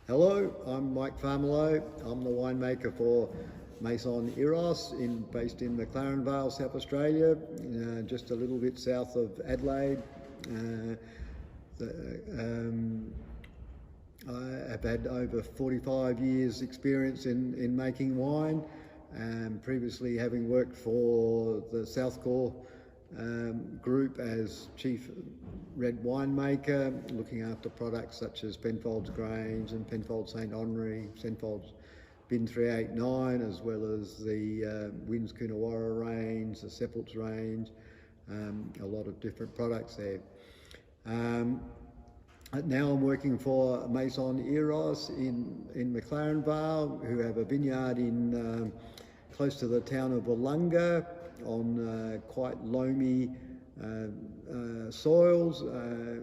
Hello, I'm Mike Farmelo. I'm the winemaker for Maison Eros, based in McLaren Vale, South Australia, just a little bit south of Adelaide. I have had over 45 years experience in making wine, previously having worked for the Southcore group as chief red winemaker, looking after products such as Penfolds Grange and Penfolds St Henri, Penfolds Bin 389, as well as the Wynns Coonawarra range, the Seppelts range, a lot of different products there. Now I'm working for Maison Eros in McLaren Vale, who have a vineyard in close to the town of Wollonga on quite loamy soils.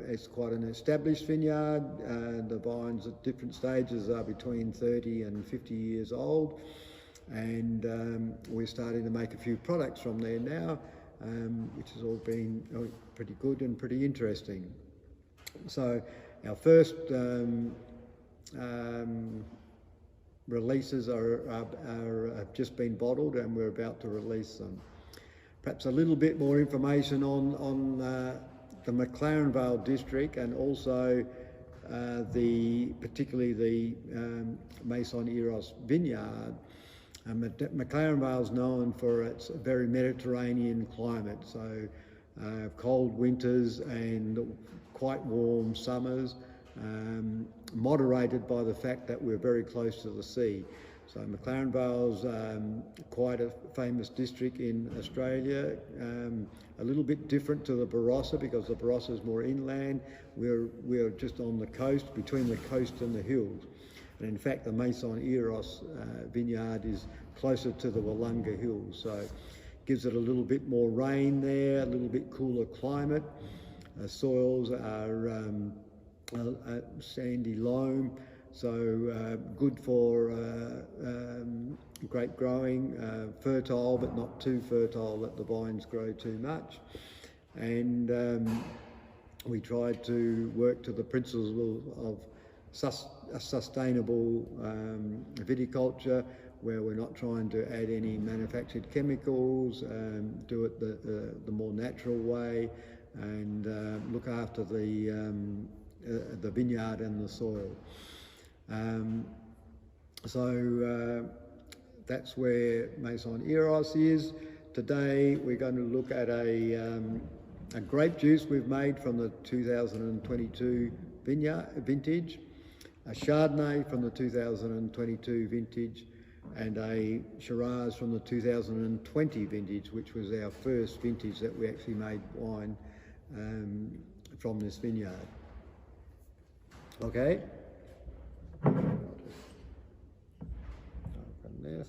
It's quite an established vineyard. The vines at different stages are between 30 and 50 years old, and we're starting to make a few products from there now, which has all been pretty good and pretty interesting. So our first releases have just been bottled, and we're about to release them. Perhaps a little bit more information on the McLaren Vale district, and also particularly the Maison Eros vineyard. McLaren Vale is known for its very Mediterranean climate, so cold winters and quite warm summers, moderated by the fact that we're very close to the sea. So McLaren Vale's quite a famous district in Australia, a little bit different to the Barossa, because the Barossa is more inland. We're just on the coast, between the coast and the hills. And in fact, the Maison Eros vineyard is closer to the Wollonga Hills, so it gives it a little bit more rain there, a little bit cooler climate. Soils are sandy loam, so good for grape growing, fertile but not too fertile that the vines grow too much. And we tried to work to the principles of sustainable viticulture, where we're not trying to add any manufactured chemicals, do it the more natural way, and look after the vineyard and the soil. So that's where Maison Eros is. Today we're going to look at a grape juice we've made from the 2022 vintage, a Chardonnay from the 2022 vintage, and a Shiraz from the 2020 vintage, which was our first vintage that we actually made wine from this vineyard. Okay. I'll just open this.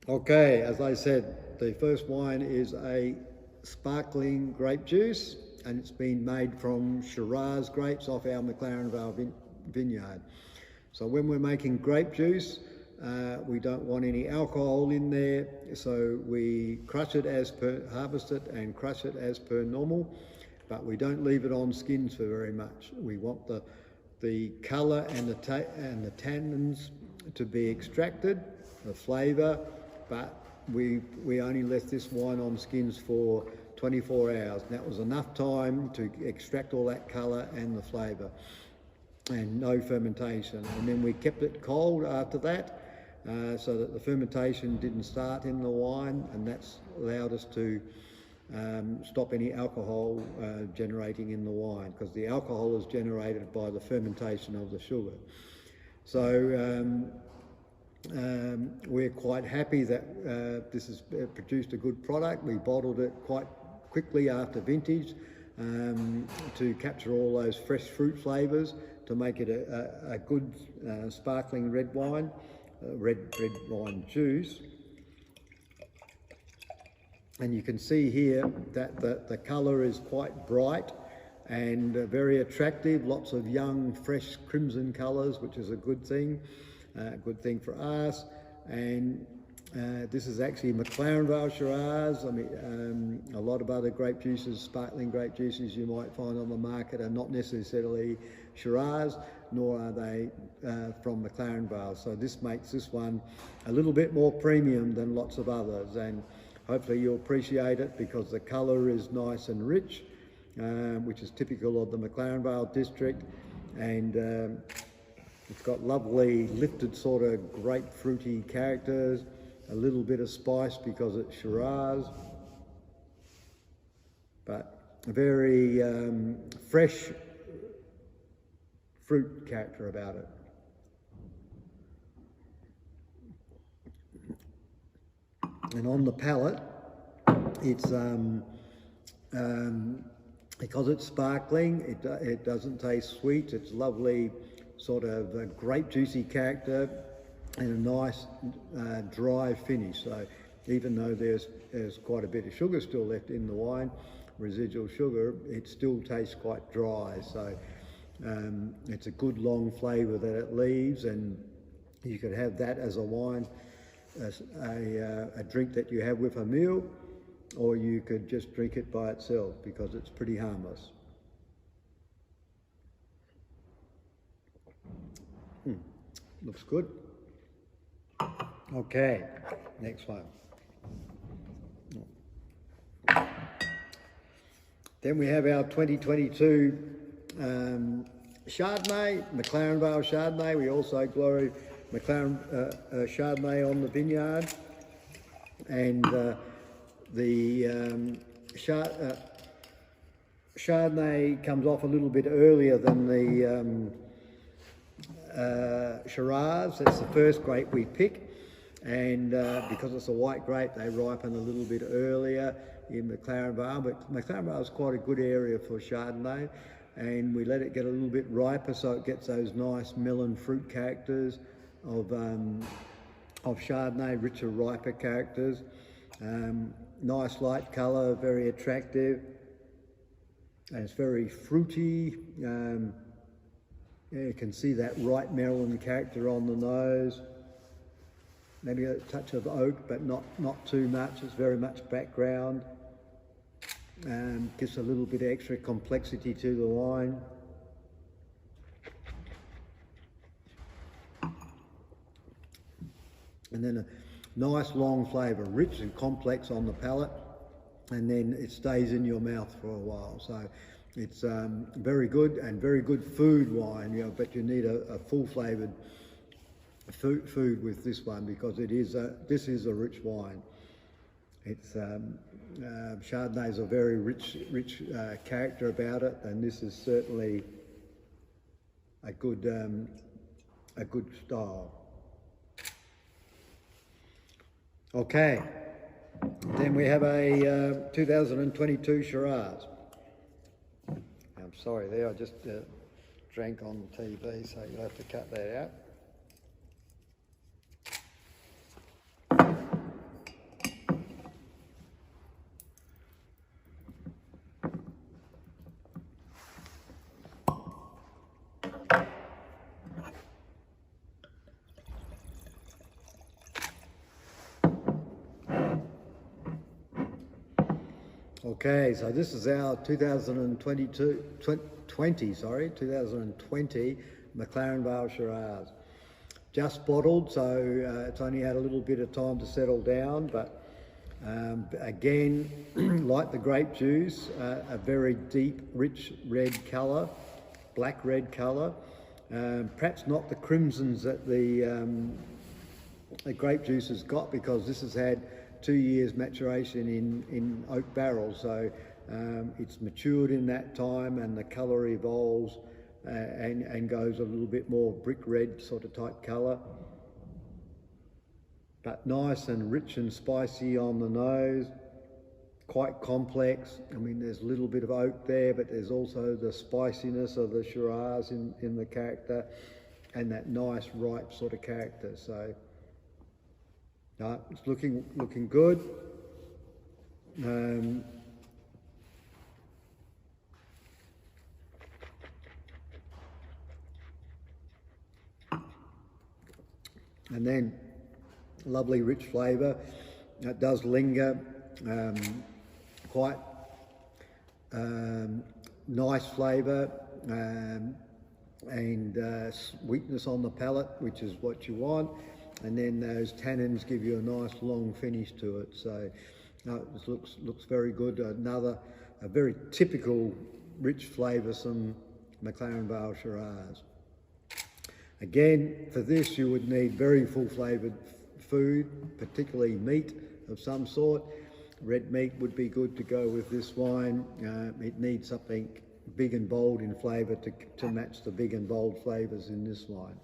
Okay, as I said, the first wine is a sparkling grape juice, and it's been made from Shiraz grapes off our McLaren Vale vineyard. So when we're making grape juice, we don't want any alcohol in there, so we crush it harvest it and crush it as per normal, but we don't leave it on skins for very much. We want the colour and the tannins to be extracted, the flavour, but we only left this wine on skins for 24 hours. And that was enough time to extract all that colour and the flavour, and no fermentation. And then we kept it cold after that, so that the fermentation didn't start in the wine, and that's allowed us to stop any alcohol generating in the wine, because the alcohol is generated by the fermentation of the sugar. So we're quite happy that this has produced a good product. We bottled it quite quickly after vintage, to capture all those fresh fruit flavours, to make it a good sparkling red wine, red wine juice. And you can see here that the colour is quite bright and very attractive, lots of young, fresh crimson colours, which is a good thing for us. And this is actually McLaren Vale Shiraz. I mean, a lot of other grape juices, sparkling grape juices you might find on the market are not necessarily Shiraz, nor are they from McLaren Vale. So this makes this one a little bit more premium than lots of others, and hopefully you'll appreciate it because the colour is nice and rich, which is typical of the McLaren Vale district, and it's got lovely lifted sort of grapefruity characters, a little bit of spice because it's Shiraz, but a very fresh fruit character about it. And on the palate, it's because it's sparkling, it doesn't taste sweet. It's lovely sort of grape juicy character and a nice dry finish. So even though there's quite a bit of sugar still left in the wine, residual sugar, it still tastes quite dry. So it's a good long flavour that it leaves, and you could have that as a wine, as a drink that you have with a meal, or you could just drink it by itself because it's pretty harmless. Looks good. Okay, next one. Then we have our 2022 Chardonnay, McLaren Vale Chardonnay. We also grow McLaren Chardonnay on the vineyard, and the Chardonnay comes off a little bit earlier than the Shiraz. That's the first grape we pick, and because it's a white grape, they ripen a little bit earlier in McLaren Vale, but McLaren Vale is quite a good area for Chardonnay, and we let it get a little bit riper so it gets those nice melon fruit characters of Chardonnay, richer, riper characters. Nice light colour, very attractive, and it's very fruity. Yeah, you can see that ripe melon character on the nose. Maybe a touch of oak, but not too much. It's very much background. Gives a little bit of extra complexity to the wine. And then a nice long flavour, rich and complex on the palate, and then it stays in your mouth for a while. So it's very good, and very good food wine, you know, but you need a full flavoured food with this one, because this is a rich wine. It's Chardonnay is a very rich character about it, and this is certainly a good style. Okay, then we have a 2022 Shiraz. I'm sorry there, I just drank on TV, so you'll have to cut that out. Okay, so this is our 2020 McLaren Vale Shiraz. Just bottled, so it's only had a little bit of time to settle down, but again, like the grape juice, a very deep, rich red colour, black red colour. Perhaps not the crimsons that the grape juice has got, because this has had 2 years maturation in oak barrels, so it's matured in that time, and the colour evolves and goes a little bit more brick red sort of type colour, but nice and rich and spicy on the nose, quite complex. I mean, there's a little bit of oak there, but there's also the spiciness of the Shiraz in the character, and that nice ripe sort of character. So no, it's looking good. And then lovely rich flavour. It does linger, quite nice flavour, and sweetness on the palate, which is what you want. And then those tannins give you a nice long finish to it. So it looks very good. A very typical, rich, flavoursome McLaren Vale Shiraz. Again, for this you would need very full flavoured food, particularly meat of some sort. Red meat would be good to go with this wine. It needs something big and bold in flavour to match the big and bold flavours in this wine.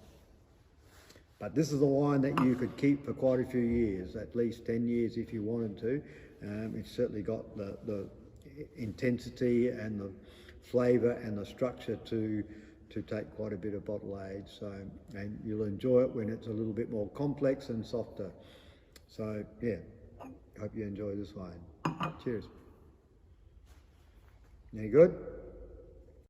But this is a wine that you could keep for quite a few years, at least 10 years if you wanted to. It's certainly got the intensity and the flavour and the structure to take quite a bit of bottle age. So, and you'll enjoy it when it's a little bit more complex and softer. So yeah, hope you enjoy this wine. Cheers. Any good?